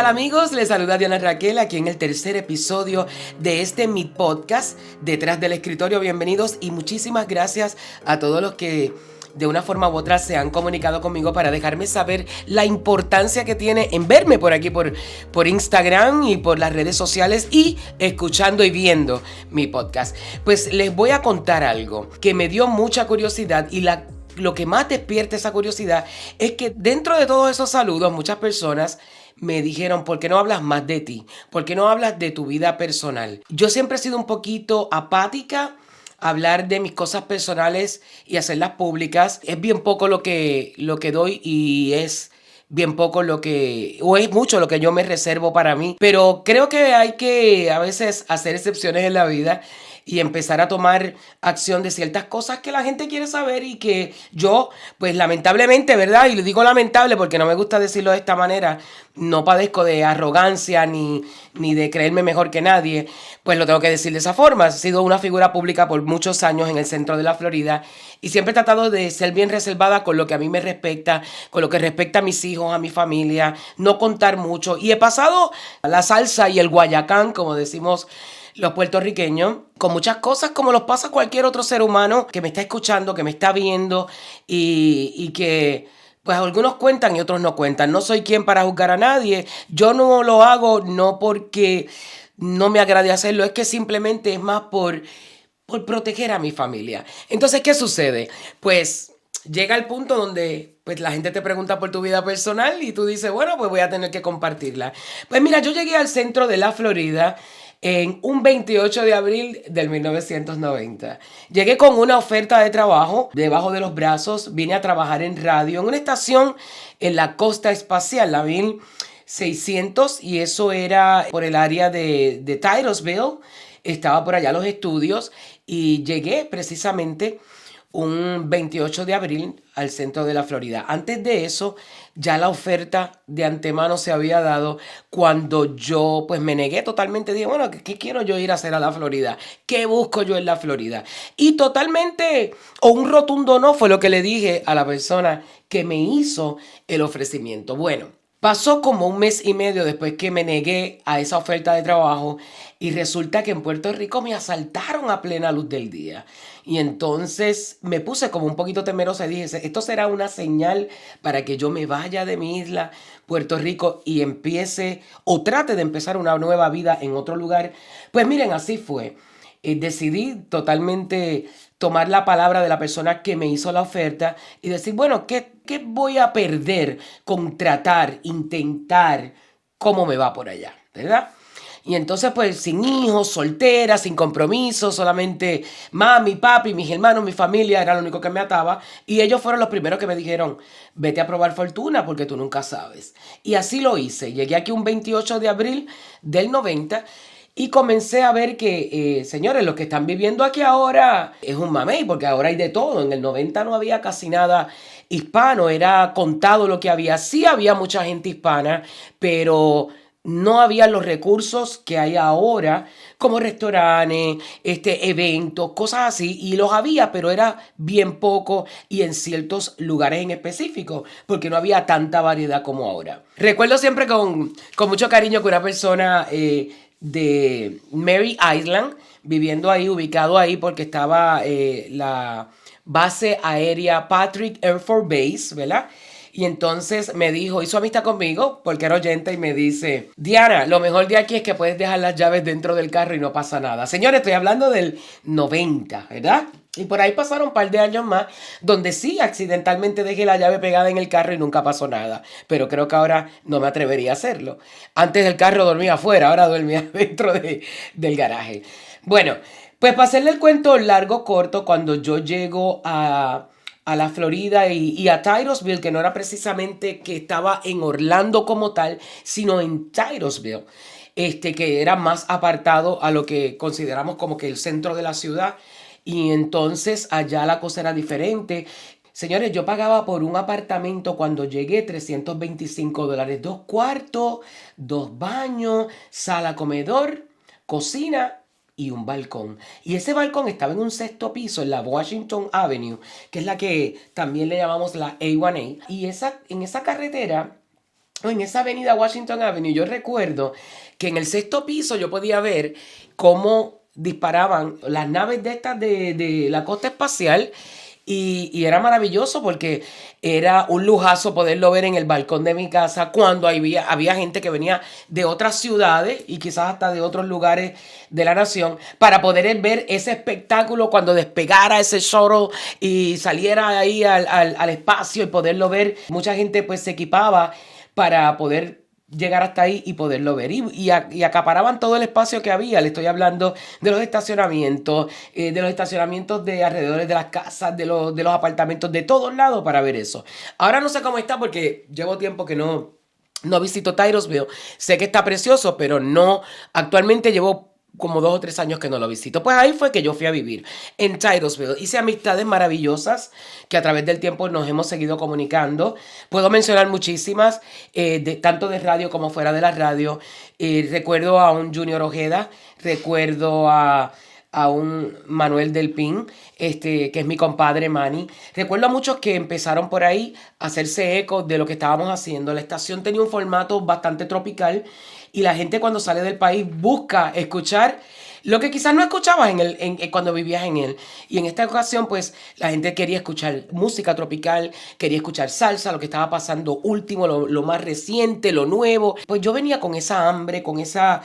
tal amigos? Les saluda Diana Raquel aquí en el tercer episodio de mi podcast Detrás del Escritorio. Bienvenidos y muchísimas gracias a todos los que de una forma u otra se han comunicado conmigo para dejarme saber la importancia que tiene en verme por aquí por Instagram y por las redes sociales y escuchando y viendo mi podcast. Pues les voy a contar algo que me dio mucha curiosidad y lo que más despierta esa curiosidad es que dentro de todos esos saludos muchas personas me dijeron, ¿por qué no hablas más de ti? ¿Por qué no hablas de tu vida personal? Yo siempre he sido un poquito apática a hablar de mis cosas personales y hacerlas públicas. Es bien poco lo que doy y es bien poco o es mucho lo que yo me reservo para mí. Pero creo que hay que a veces hacer excepciones en la vida y empezar a tomar acción de ciertas cosas que la gente quiere saber y que yo, pues lamentablemente, ¿verdad? Y lo digo lamentable porque no me gusta decirlo de esta manera, no padezco de arrogancia ni de creerme mejor que nadie, pues lo tengo que decir de esa forma. He sido una figura pública por muchos años en el centro de la Florida y siempre he tratado de ser bien reservada con lo que a mí me respecta, con lo que respecta a mis hijos, a mi familia, no contar mucho. Y he pasado la salsa y el guayacán, como decimos los puertorriqueños, con muchas cosas como los pasa cualquier otro ser humano que me está escuchando, que me está viendo y que pues algunos cuentan y otros no cuentan. No soy quien para juzgar a nadie. Yo no lo hago no porque no me agrade hacerlo, es que simplemente es más por proteger a mi familia. Entonces, ¿qué sucede? Pues llega el punto donde pues la gente te pregunta por tu vida personal y tú dices, bueno, pues voy a tener que compartirla. Pues mira, yo llegué al centro de la Florida en un 28 de abril del 1990. Llegué con una oferta de trabajo debajo de los brazos. Vine a trabajar en radio en una estación en la costa espacial, la 1600, y eso era por el área de Titusville. Estaba por allá los estudios y llegué precisamente un 28 de abril al centro de la Florida. Antes de eso, ya la oferta de antemano se había dado cuando yo pues me negué totalmente. Dije, bueno, ¿qué quiero yo ir a hacer a la Florida? ¿Qué busco yo en la Florida? Y totalmente, o un rotundo no, fue lo que le dije a la persona que me hizo el ofrecimiento. Bueno, pasó como un mes y medio después que me negué a esa oferta de trabajo y resulta que en Puerto Rico me asaltaron a plena luz del día. Y entonces me puse como un poquito temerosa y dije, esto será una señal para que yo me vaya de mi isla, Puerto Rico, y empiece o trate de empezar una nueva vida en otro lugar. Pues miren, así fue. Decidí totalmente tomar la palabra de la persona que me hizo la oferta y decir, bueno, ¿qué voy a perder con tratar, intentar cómo me va por allá? ¿Verdad? Y entonces, pues, sin hijos, soltera, sin compromiso, solamente mami, papi, mis hermanos, mi familia, era lo único que me ataba. Y ellos fueron los primeros que me dijeron, vete a probar fortuna porque tú nunca sabes. Y así lo hice. Llegué aquí un 28 de abril del 90 y comencé a ver que, señores, lo que están viviendo aquí ahora es un mamey, porque ahora hay de todo. En el 90 no había casi nada hispano, era contado lo que había. Sí había mucha gente hispana, pero no había los recursos que hay ahora, como restaurantes, eventos, cosas así, y los había, pero era bien poco y en ciertos lugares en específico, porque no había tanta variedad como ahora. Recuerdo siempre con mucho cariño que una persona de Mary Island, viviendo ahí, ubicado ahí, porque estaba la base aérea Patrick Air Force Base, ¿verdad? Y entonces me dijo, hizo amistad conmigo porque era oyente y me dice, Diana, lo mejor de aquí es que puedes dejar las llaves dentro del carro y no pasa nada. Señores, estoy hablando del 90, ¿verdad? Y por ahí pasaron un par de años más donde sí accidentalmente dejé la llave pegada en el carro y nunca pasó nada. Pero creo que ahora no me atrevería a hacerlo. Antes el carro dormía afuera, ahora dormía dentro del garaje. Bueno, pues para hacerle el cuento largo corto, cuando yo llego a la Florida y a Titusville, que no era precisamente que estaba en Orlando como tal, sino en Titusville, que era más apartado a lo que consideramos como que el centro de la ciudad. Y entonces allá la cosa era diferente. Señores, yo pagaba por un apartamento cuando llegué $325, 2 cuartos, 2 baños, sala, comedor, cocina y un balcón. Y ese balcón estaba en un sexto piso en la Washington Avenue, que es la que también le llamamos la A1A. Y en esa carretera en esa avenida Washington Avenue, yo recuerdo que en el sexto piso yo podía ver cómo disparaban las naves de estas de la costa espacial y era maravilloso porque era un lujazo poderlo ver en el balcón de mi casa cuando había gente que venía de otras ciudades y quizás hasta de otros lugares de la nación para poder ver ese espectáculo cuando despegara ese shuttle y saliera ahí al espacio y poderlo ver. Mucha gente pues se equipaba para poder llegar hasta ahí y poderlo ver. Y acaparaban todo el espacio que había. Le estoy hablando de los estacionamientos de alrededor de las casas, de los apartamentos, de todos lados para ver eso. Ahora no sé cómo está porque llevo tiempo que no visito Titusville. Sé que está precioso, pero no, actualmente llevo como 2 o 3 años que no lo visito. Pues ahí fue que yo fui a vivir en Titusville. Hice amistades maravillosas que a través del tiempo nos hemos seguido comunicando. Puedo mencionar muchísimas, tanto de radio como fuera de la radio. Recuerdo a un Junior Ojeda, recuerdo a un Manuel del Pin, que es mi compadre Manny. Recuerdo a muchos que empezaron por ahí a hacerse eco de lo que estábamos haciendo. La estación tenía un formato bastante tropical y la gente cuando sale del país busca escuchar lo que quizás no escuchabas cuando vivías en él. Y en esta ocasión, pues, la gente quería escuchar música tropical, quería escuchar salsa, lo que estaba pasando último, lo más reciente, lo nuevo. Pues yo venía con esa hambre, con esa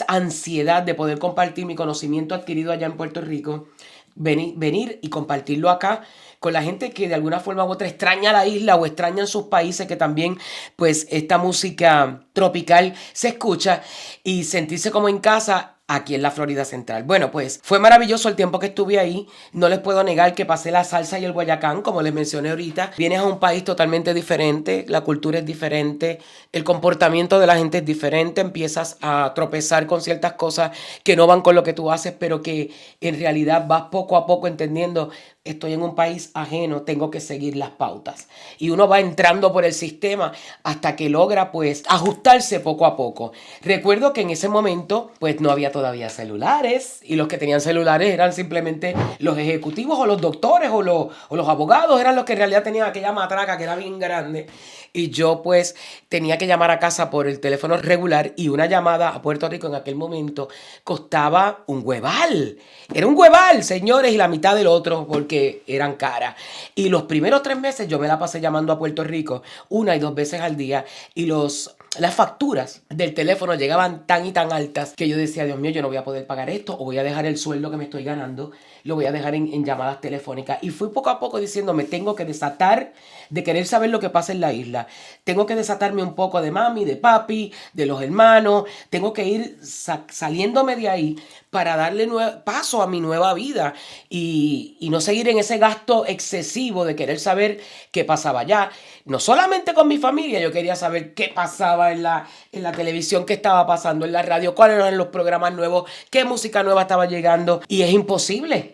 ansiedad de poder compartir mi conocimiento adquirido allá en Puerto Rico, venir y compartirlo acá con la gente que de alguna forma u otra extraña la isla o extrañan sus países, que también pues esta música tropical se escucha, y sentirse como en casa aquí en la Florida Central. Bueno, pues fue maravilloso el tiempo que estuve ahí. No les puedo negar que pasé la salsa y el guayacán, como les mencioné ahorita. Vienes a un país totalmente diferente, la cultura es diferente, el comportamiento de la gente es diferente, empiezas a tropezar con ciertas cosas que no van con lo que tú haces, pero que en realidad vas poco a poco entendiendo. Estoy en un país ajeno, tengo que seguir las pautas. Y uno va entrando por el sistema hasta que logra pues ajustarse poco a poco. Recuerdo que en ese momento pues no había todavía celulares, y los que tenían celulares eran simplemente los ejecutivos o los doctores o los abogados, eran los que en realidad tenían aquella matraca que era bien grande. Y yo pues tenía que llamar a casa por el teléfono regular, y una llamada a Puerto Rico en aquel momento costaba un hueval. Era un hueval, señores, y la mitad del otro porque eran caras. Y los primeros 3 meses yo me la pasé llamando a Puerto Rico 1 y 2 veces al día, y las facturas del teléfono llegaban tan y tan altas que yo decía, Dios mío, yo no voy a poder pagar esto, o voy a dejar el sueldo que me estoy ganando, lo voy a dejar en llamadas telefónicas. Y fui poco a poco diciendo, me tengo que desatar de querer saber lo que pasa en la isla. Tengo que desatarme un poco de mami, de papi, de los hermanos. Tengo que ir saliéndome de ahí para darle paso a mi nueva vida y no seguir en ese gasto excesivo de querer saber qué pasaba allá. No solamente con mi familia, yo quería saber qué pasaba en la televisión, qué estaba pasando en la radio, cuáles eran los programas nuevos, qué música nueva estaba llegando. Y es imposible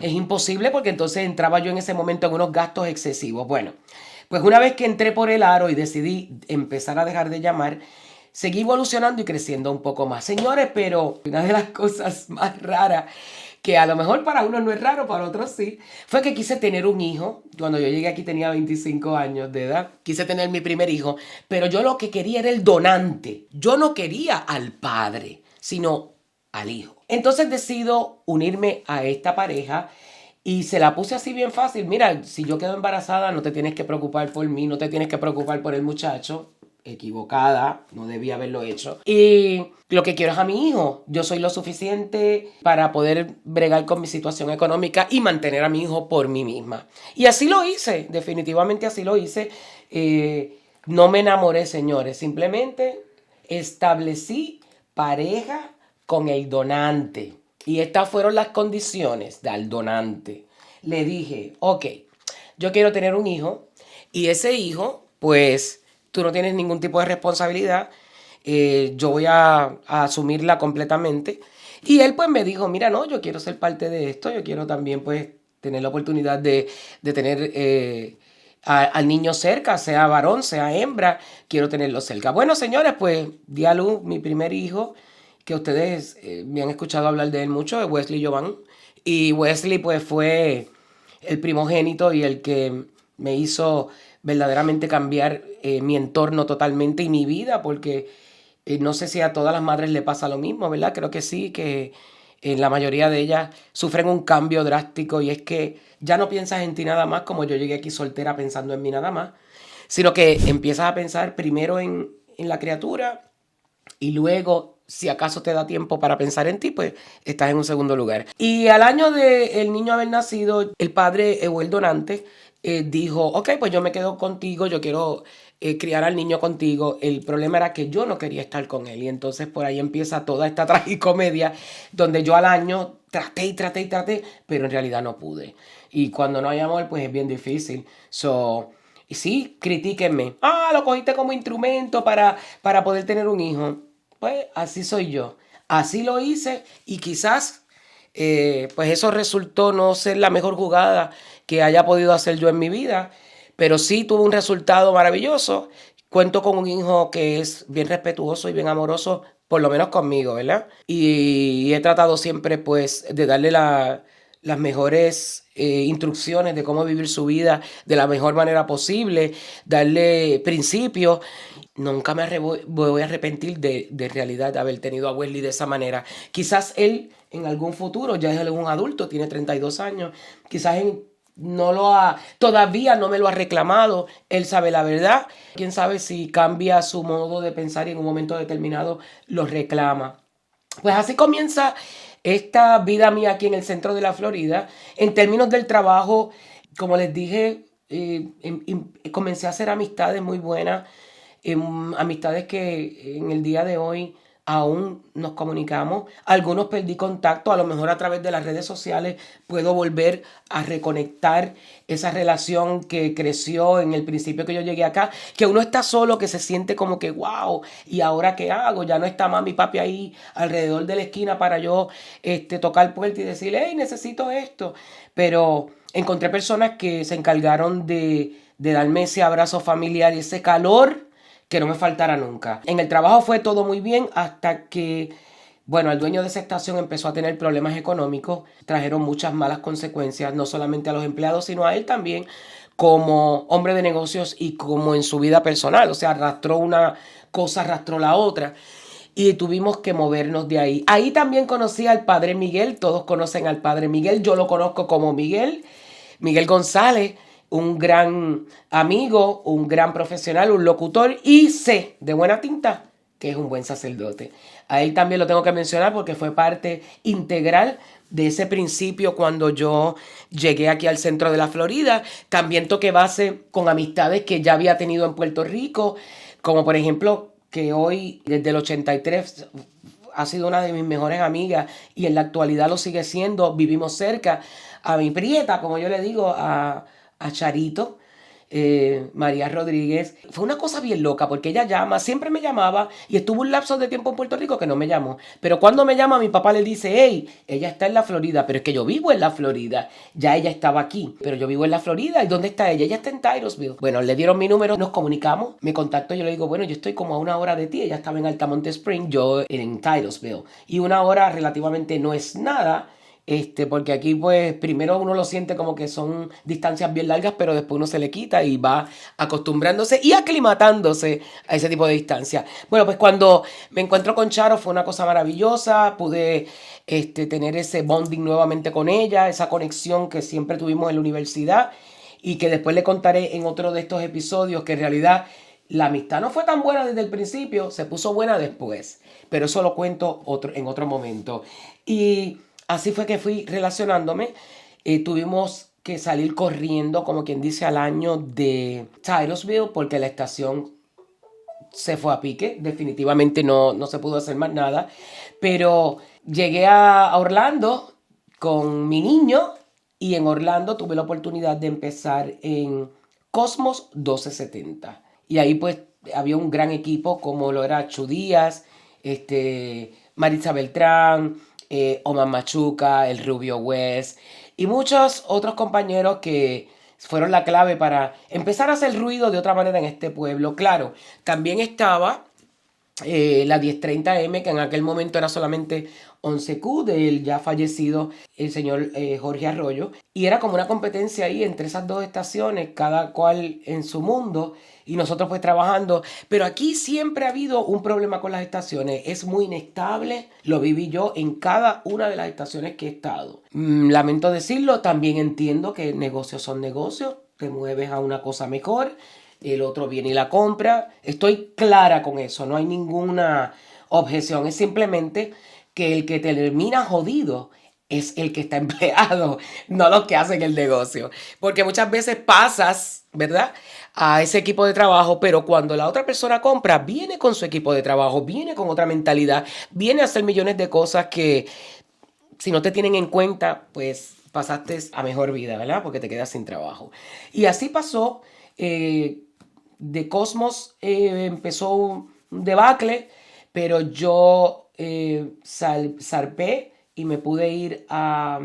porque entonces entraba yo en ese momento en unos gastos excesivos. Bueno, pues una vez que entré por el aro y decidí empezar a dejar de llamar, seguí evolucionando y creciendo un poco más. Señores, pero una de las cosas más raras, que a lo mejor para unos no es raro, para otros sí, fue que quise tener un hijo. Cuando yo llegué aquí tenía 25 años de edad. Quise tener mi primer hijo, pero yo lo que quería era el donante. Yo no quería al padre, sino al hijo. Entonces decido unirme a esta pareja y se la puse así bien fácil. Mira, si yo quedo embarazada, no te tienes que preocupar por mí, no te tienes que preocupar por el muchacho. Equivocada, no debía haberlo hecho. Y lo que quiero es a mi hijo. Yo soy lo suficiente para poder bregar con mi situación económica y mantener a mi hijo por mí misma. Y así lo hice, definitivamente así lo hice. No me enamoré, señores, simplemente establecí pareja con el donante. Y estas fueron las condiciones del donante. Le dije, ok, yo quiero tener un hijo, y ese hijo, pues, tú no tienes ningún tipo de responsabilidad, yo voy a asumirla completamente. Y él pues me dijo, mira, no, yo quiero ser parte de esto, yo quiero también pues tener la oportunidad de tener al niño cerca, sea varón, sea hembra, quiero tenerlo cerca. Bueno, señores, pues di a luz mi primer hijo, que ustedes me han escuchado hablar de él mucho, de Wesley Jovan. Y Wesley pues fue el primogénito y el que me hizo verdaderamente cambiar mi entorno totalmente y mi vida, porque no sé si a todas las madres le pasa lo mismo, ¿verdad? Creo que sí, que la mayoría de ellas sufren un cambio drástico y es que ya no piensas en ti nada más, como yo llegué aquí soltera pensando en mí nada más, sino que empiezas a pensar primero en la criatura y luego, si acaso te da tiempo para pensar en ti, pues estás en un segundo lugar. Y al año de el niño haber nacido, el padre o el donante dijo, ok, pues yo me quedo contigo, yo quiero criar al niño contigo. El problema era que yo no quería estar con él y entonces por ahí empieza toda esta tragicomedia donde yo al año traté y traté y traté, pero en realidad no pude. Y cuando no hay amor, pues es bien difícil. Y sí, critíquenme. Ah, lo cogiste como instrumento para poder tener un hijo. Pues así soy yo. Así lo hice y quizás pues eso resultó no ser la mejor jugada que haya podido hacer yo en mi vida, pero sí tuve un resultado maravilloso. Cuento con un hijo que es bien respetuoso y bien amoroso, por lo menos conmigo, ¿verdad? Y he tratado siempre pues de darle las mejores instrucciones de cómo vivir su vida de la mejor manera posible, darle principios. Nunca voy a arrepentir de realidad de haber tenido a Wesley de esa manera. Quizás él en algún futuro, ya él es un adulto, tiene 32 años, quizás todavía no me lo ha reclamado, él sabe la verdad. Quién sabe si cambia su modo de pensar y en un momento determinado lo reclama. Pues así comienza esta vida mía aquí en el centro de la Florida. En términos del trabajo, como les dije, comencé a hacer amistades muy buenas, amistades que en el día de hoy aún nos comunicamos. Algunos perdí contacto, a lo mejor a través de las redes sociales puedo volver a reconectar esa relación que creció en el principio que yo llegué acá, que uno está solo, que se siente como que wow, ¿y ahora qué hago? Ya no está mami y papi ahí alrededor de la esquina para yo tocar puerta y decirle, hey, necesito esto. Pero encontré personas que se encargaron de darme ese abrazo familiar y ese calor que no me faltara nunca. En el trabajo fue todo muy bien hasta que, bueno, el dueño de esa estación empezó a tener problemas económicos, trajeron muchas malas consecuencias, no solamente a los empleados, sino a él también, como hombre de negocios y como en su vida personal. O sea, arrastró una cosa, arrastró la otra. Y tuvimos que movernos de ahí. Ahí también conocí al padre Miguel, todos conocen al padre Miguel, yo lo conozco como Miguel González, un gran amigo, un gran profesional, un locutor y sé de buena tinta que es un buen sacerdote. A él también lo tengo que mencionar porque fue parte integral de ese principio cuando yo llegué aquí al centro de la Florida. También toqué base con amistades que ya había tenido en Puerto Rico, como por ejemplo que hoy desde el 83 ha sido una de mis mejores amigas y en la actualidad lo sigue siendo. Vivimos cerca a mi prieta, como yo le digo, a Charito, María Rodríguez. Fue una cosa bien loca porque ella siempre me llamaba y estuvo un lapso de tiempo en Puerto Rico que no me llamó. Pero cuando me llama mi papá le dice, hey, ella está en la Florida, pero es que yo vivo en la Florida. Ya ella estaba aquí, pero yo vivo en la Florida. ¿Y dónde está ella? Ella está en Titusville. Bueno, le dieron mi número, nos comunicamos, me contacto, yo le digo, bueno, yo estoy como a una hora de ti. Ella estaba en Altamonte Spring, yo en Titusville. Y una hora relativamente no es nada. Porque aquí pues primero uno lo siente como que son distancias bien largas, pero después uno se le quita y va acostumbrándose y aclimatándose a ese tipo de distancia. Bueno, pues cuando me encuentro con Charo fue una cosa maravillosa, pude tener ese bonding nuevamente con ella, esa conexión que siempre tuvimos en la universidad y que después le contaré en otro de estos episodios que en realidad la amistad no fue tan buena desde el principio, se puso buena después, pero eso lo cuento en otro momento. Y así fue que fui relacionándome. Tuvimos que salir corriendo, como quien dice, al año de Titusville, porque la estación se fue a pique. Definitivamente no se pudo hacer más nada. Pero llegué a Orlando con mi niño y en Orlando tuve la oportunidad de empezar en Cosmos 1270. Y ahí pues había un gran equipo como lo era Chu Díaz, Maritza Beltrán, Omar Machuca, el Rubio West y muchos otros compañeros que fueron la clave para empezar a hacer ruido de otra manera en este pueblo. Claro, también estaba la 1030M, que en aquel momento era solamente 11Q del ya fallecido el señor Jorge Arroyo. Y era como una competencia ahí entre esas dos estaciones, cada cual en su mundo y nosotros pues trabajando. Pero aquí siempre ha habido un problema con las estaciones. Es muy inestable. Lo viví yo en cada una de las estaciones que he estado. Lamento decirlo, también entiendo que negocios son negocios. Te mueves a una cosa mejor. El otro viene y la compra. Estoy clara con eso. No hay ninguna objeción. Es simplemente que el que termina jodido es el que está empleado, no los que hacen el negocio. Porque muchas veces pasas, ¿verdad?, a ese equipo de trabajo, pero cuando la otra persona compra, viene con su equipo de trabajo, viene con otra mentalidad, viene a hacer millones de cosas que si no te tienen en cuenta, pues pasaste a mejor vida, ¿verdad? Porque te quedas sin trabajo. Y así pasó. De Cosmos empezó un debacle, pero yo zarpé y me pude ir a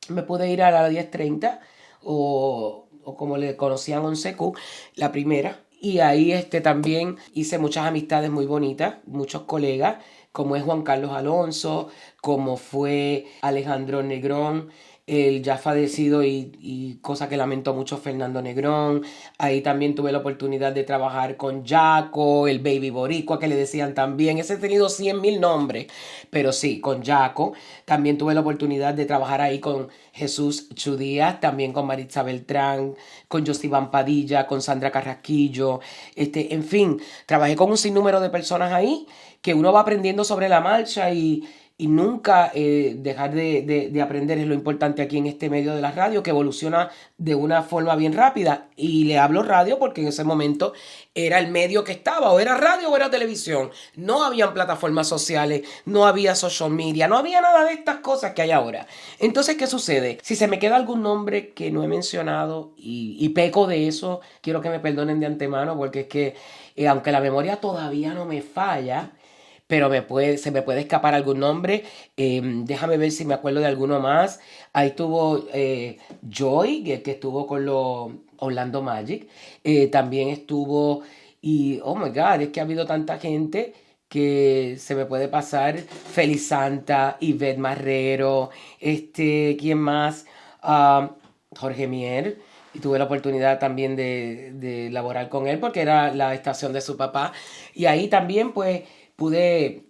la 1030 o como le conocían 11Q, la primera. Y ahí también hice muchas amistades muy bonitas, muchos colegas, como es Juan Carlos Alonso, como fue Alejandro Negrón, el ya fallecido y cosa que lamento mucho Fernando Negrón. Ahí también tuve la oportunidad de trabajar con Jaco, el Baby Boricua que le decían también. Ese ha tenido 100,000 nombres, pero sí, con Jaco. También tuve la oportunidad de trabajar ahí con Jesús Chudías, también con Maritza Beltrán, con Josivan Padilla, con Sandra Carrasquillo. En fin, trabajé con un sinnúmero de personas ahí que uno va aprendiendo sobre la marcha y nunca dejar de aprender es lo importante aquí en este medio de la radio, que evoluciona de una forma bien rápida. Y le hablo radio porque en ese momento era el medio que estaba, o era radio o era televisión. No habían plataformas sociales, no había social media, no había nada de estas cosas que hay ahora. Entonces, ¿qué sucede? Si se me queda algún nombre que no he mencionado y peco de eso, quiero que me perdonen de antemano porque es que aunque la memoria todavía no me falla, pero se me puede escapar algún nombre. Déjame ver si me acuerdo de alguno más. Ahí estuvo Joy, que estuvo con los Orlando Magic. También estuvo, y oh my God, es que ha habido tanta gente que se me puede pasar. Feliz Santa, Ivette Marrero, ¿quién más? Jorge Mier. Y tuve la oportunidad también de laborar con él porque era la estación de su papá. Y ahí también, pues, pude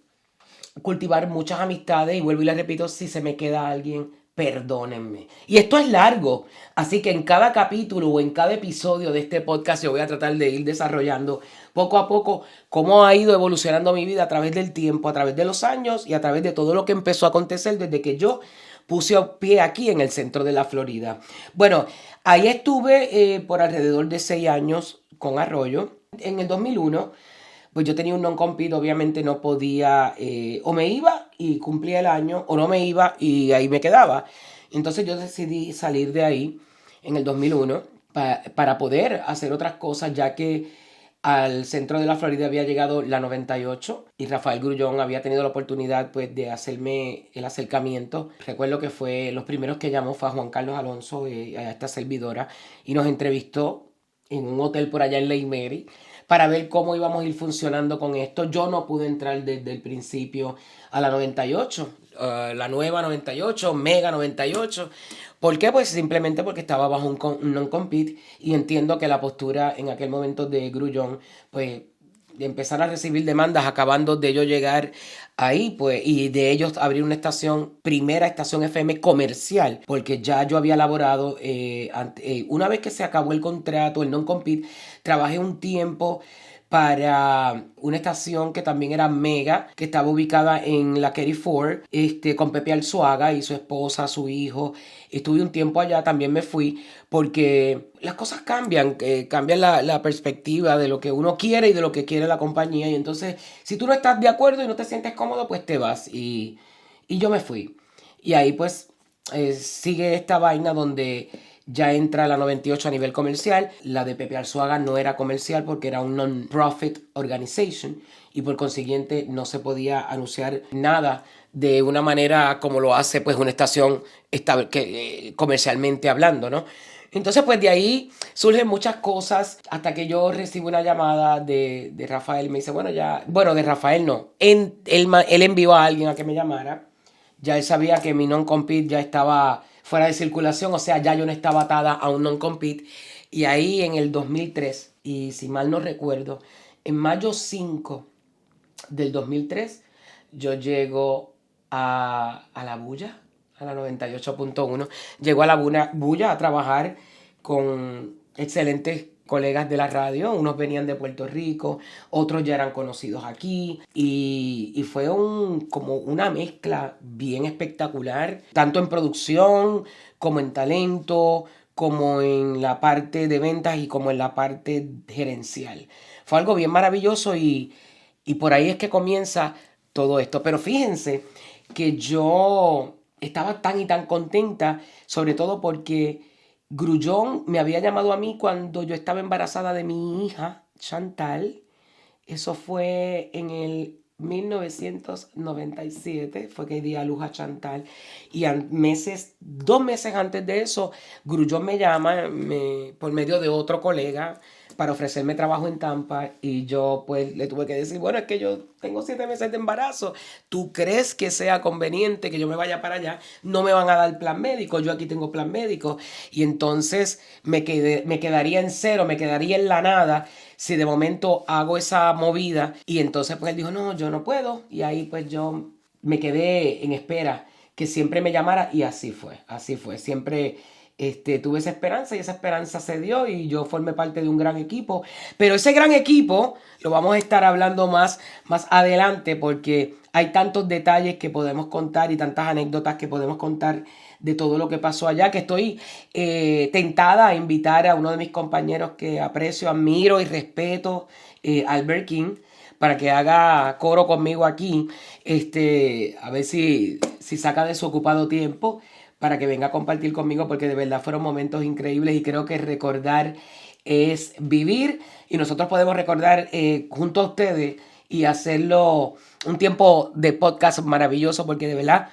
cultivar muchas amistades y vuelvo y les repito, si se me queda alguien, perdónenme. Y esto es largo, así que en cada capítulo o en cada episodio de este podcast yo voy a tratar de ir desarrollando poco a poco cómo ha ido evolucionando mi vida a través del tiempo, a través de los años y a través de todo lo que empezó a acontecer desde que yo puse pie aquí en el centro de la Florida. Bueno, ahí estuve por alrededor de 6 años con Arroyo. En el 2001 pues yo tenía un non-compete, obviamente no podía, o me iba y cumplía el año, o no me iba y ahí me quedaba. Entonces yo decidí salir de ahí en el 2001 para poder hacer otras cosas, ya que al centro de la Florida había llegado la 98 y Rafael Grullón había tenido la oportunidad pues de hacerme el acercamiento. Recuerdo que fue los primeros que llamó fue a Juan Carlos Alonso, a esta servidora, y nos entrevistó en un hotel por allá en Lake Mary para ver cómo íbamos a ir funcionando con esto. Yo no pude entrar desde el principio a la 98, la nueva 98, Mega 98. ¿Por qué? Pues simplemente porque estaba bajo un non-compete y entiendo que la postura en aquel momento de Grullón, pues de empezar a recibir demandas acabando de yo llegar ahí, pues, y de ellos abrir una primera estación FM comercial, porque ya yo había laborado, una vez que se acabó el contrato, el non-compete, trabajé un tiempo para una estación que también era mega, que estaba ubicada en la Kerry Ford, con Pepe Alzuaga y su esposa, su hijo. Estuve un tiempo allá, también me fui, porque las cosas cambian, cambian la perspectiva de lo que uno quiere y de lo que quiere la compañía. Y entonces, si tú no estás de acuerdo y no te sientes cómodo, pues te vas. Y yo me fui. Y ahí pues sigue esta vaina donde ya entra la 98 a nivel comercial. La de Pepe Arzuaga no era comercial porque era un non-profit organization y por consiguiente no se podía anunciar nada de una manera como lo hace pues una estación comercialmente hablando, ¿no? Entonces pues de ahí surgen muchas cosas hasta que yo recibo una llamada de Rafael. Me dice, bueno, de Rafael no. Él envió a alguien a que me llamara Ya él sabía que mi non-compete ya estaba fuera de circulación, o sea, ya yo no estaba atada a un non-compete. Y ahí en el 2003, y si mal no recuerdo, en mayo 5 del 2003, yo llego a la bulla, a la 98.1. Llego a la bulla a trabajar con excelentes colegas de la radio. Unos venían de Puerto Rico, otros ya eran conocidos aquí. Y fue como una mezcla bien espectacular, tanto en producción como en talento, como en la parte de ventas y como en la parte gerencial. Fue algo bien maravilloso y por ahí es que comienza todo esto. Pero fíjense que yo estaba tan y tan contenta, sobre todo porque Grullón me había llamado a mí cuando yo estaba embarazada de mi hija, Chantal. Eso fue en el 1997, fue que di a luz a Chantal. Y 2 meses antes de eso, Grullón me llama por medio de otro colega para ofrecerme trabajo en Tampa y yo pues le tuve que decir, bueno, es que yo tengo 7 meses de embarazo, ¿tú crees que sea conveniente que yo me vaya para allá? No me van a dar plan médico, yo aquí tengo plan médico y entonces me quedaría en cero, me quedaría en la nada si de momento hago esa movida. Y entonces pues él dijo, no, yo no puedo, y ahí pues yo me quedé en espera que siempre me llamara y así fue, siempre tuve esa esperanza y esa esperanza se dio y yo formé parte de un gran equipo. Pero ese gran equipo lo vamos a estar hablando más adelante porque hay tantos detalles que podemos contar y tantas anécdotas que podemos contar de todo lo que pasó allá, que estoy tentada a invitar a uno de mis compañeros que aprecio, admiro y respeto, Albert King, para que haga coro conmigo aquí, a ver si saca de su ocupado tiempo para que venga a compartir conmigo, porque de verdad fueron momentos increíbles y creo que recordar es vivir y nosotros podemos recordar junto a ustedes y hacerlo un tiempo de podcast maravilloso, porque de verdad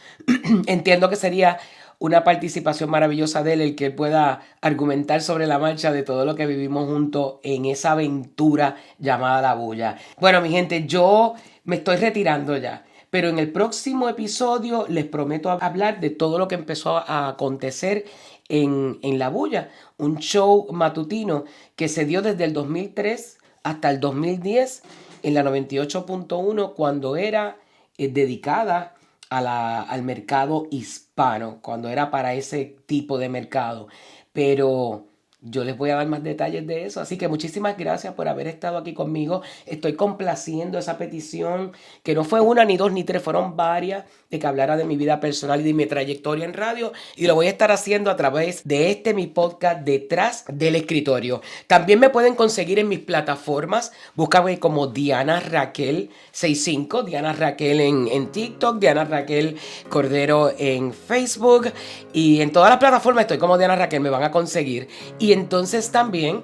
entiendo que sería una participación maravillosa de él el que pueda argumentar sobre la marcha de todo lo que vivimos juntos en esa aventura llamada La Bulla. Bueno, mi gente, yo me estoy retirando ya. Pero en el próximo episodio les prometo hablar de todo lo que empezó a acontecer en La Bulla, un show matutino que se dio desde el 2003 hasta el 2010 en la 98.1 cuando era dedicada al mercado hispano, cuando era para ese tipo de mercado. Pero yo les voy a dar más detalles de eso. Así que muchísimas gracias por haber estado aquí conmigo. Estoy complaciendo esa petición, que no fue una, ni dos, ni tres, fueron varias, de que hablara de mi vida personal y de mi trayectoria en radio. Y lo voy a estar haciendo a través de mi podcast Detrás del Escritorio. También me pueden conseguir en mis plataformas. Búscame como Diana Raquel 65, Diana Raquel en TikTok, Diana Raquel Cordero en Facebook. Y en todas las plataformas estoy como Diana Raquel, me van a conseguir. Y entonces también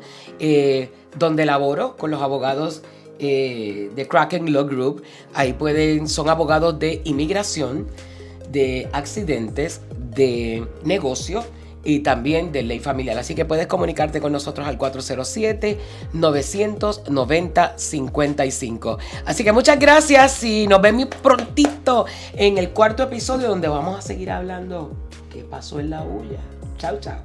donde laboro con los abogados de Kraken Law Group, ahí son abogados de inmigración, de accidentes, de negocio y también de ley familiar. Así que puedes comunicarte con nosotros al 407-990-55. Así que muchas gracias y nos vemos prontito en el 4.º episodio donde vamos a seguir hablando qué pasó en La Bulla. Chao, chao.